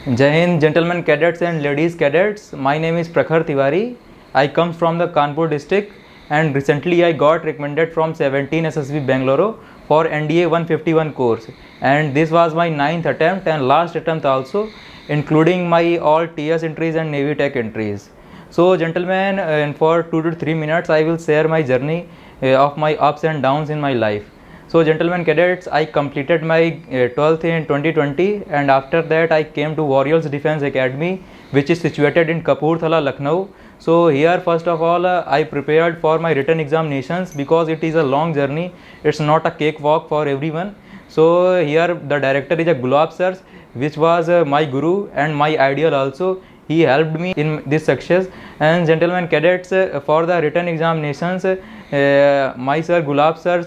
Jai Hind, gentlemen cadets and ladies cadets. My name is Prakhar Tiwari. I come from the Kanpur district and recently I got recommended from 17 SSB Bangalore for NDA 151 course, and this was my 9th attempt and last attempt also, including my all TS entries and Navy Tech entries. So gentlemen, for 2 to 3 minutes I will share my journey of my ups and downs in my life. So gentlemen cadets, I completed my 12th in 2020, and after that I came to Warriors Defence Academy, which is situated in Kapurthala, Lucknow. So here first of all I prepared for my written examinations because it is a long journey. It's not a cakewalk for everyone. So here the director is a Gulab sir, which was my guru and my ideal also. He helped me in this success. And gentlemen cadets, for the written examinations, my sir Gulab sir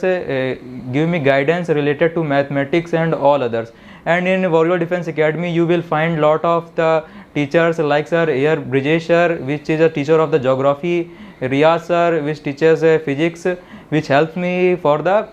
give me guidance related to mathematics and all others. And in Warrior Defence Academy you will find lot of the teachers like sir here Brijesh sir, which is a teacher of the geography, Riyaz sir, which teaches physics, which helps me for the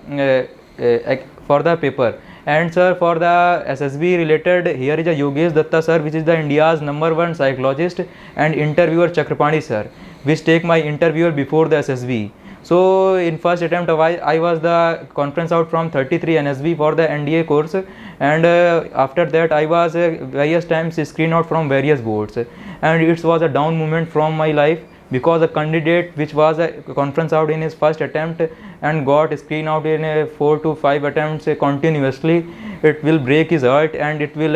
paper. And sir, for the SSB related, here is a Yogesh Datta sir, which is the India's #1 psychologist, and interviewer Chakrapani sir, which take my interviewer before the SSB. So in first attempt I was the conference out from 33 NSB for the NDA course, and after that I was various times screen out from various boards, and it was a down moment from my life because a candidate which was a conference out in his first attempt and got screen out in 4 to 5 attempts continuously, it will break his heart and it will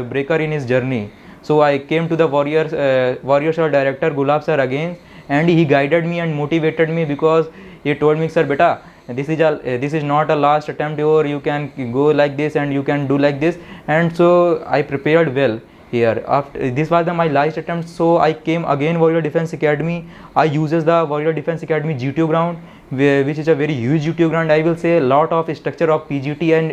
breaker in his journey. So I came to the Warriors director Gulab sir again, and he guided me and motivated me because he told me, sir beta, this is not a last attempt, or you can go like this and you can do like this. And so I prepared well here. After this was my last attempt, so I came again Warrior Defence Academy. I uses the Warrior Defence Academy GTO ground, which is a very huge GTO ground. I will say a lot of structure of PGT and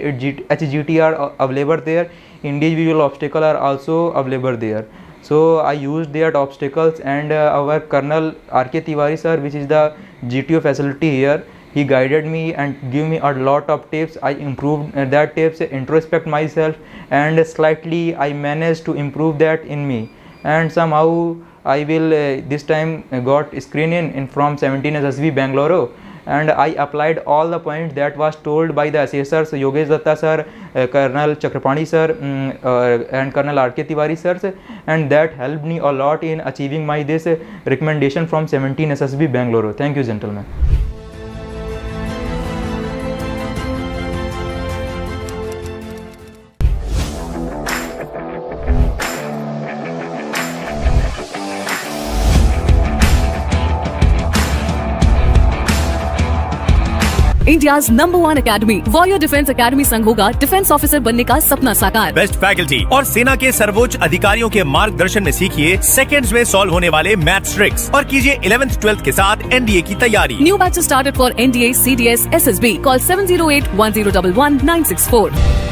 HGT are available there. Individual obstacles are also available there. So I used that obstacles, and our Colonel R.K. Tiwari sir, which is the GTO facility here, he guided me and gave me a lot of tips. I improved that tips, introspect myself, and slightly I managed to improve that in me. And somehow I will this time got screen in from 17 SSB Bangalore, and I applied all the points that was told by the assessors Yogesh Datta sir, Colonel Chakrapani sir, and Colonel R.K. Tiwari sir, and that helped me a lot in achieving my this recommendation from 17 SSB Bangalore. Thank you gentlemen. India's #1 academy warrior defence academy संघ होगा defence officer बनने का सपना साकार। Best faculty और सेना के सर्वोच्च अधिकारियों के मार्गदर्शन में सीखिए सेकंड्स में सॉल्व होने वाले मैथ्स ट्रिक्स और कीजिए 11th 12th के साथ NDA की तैयारी। New batch started for NDA CDS SSB। Call 7081011964।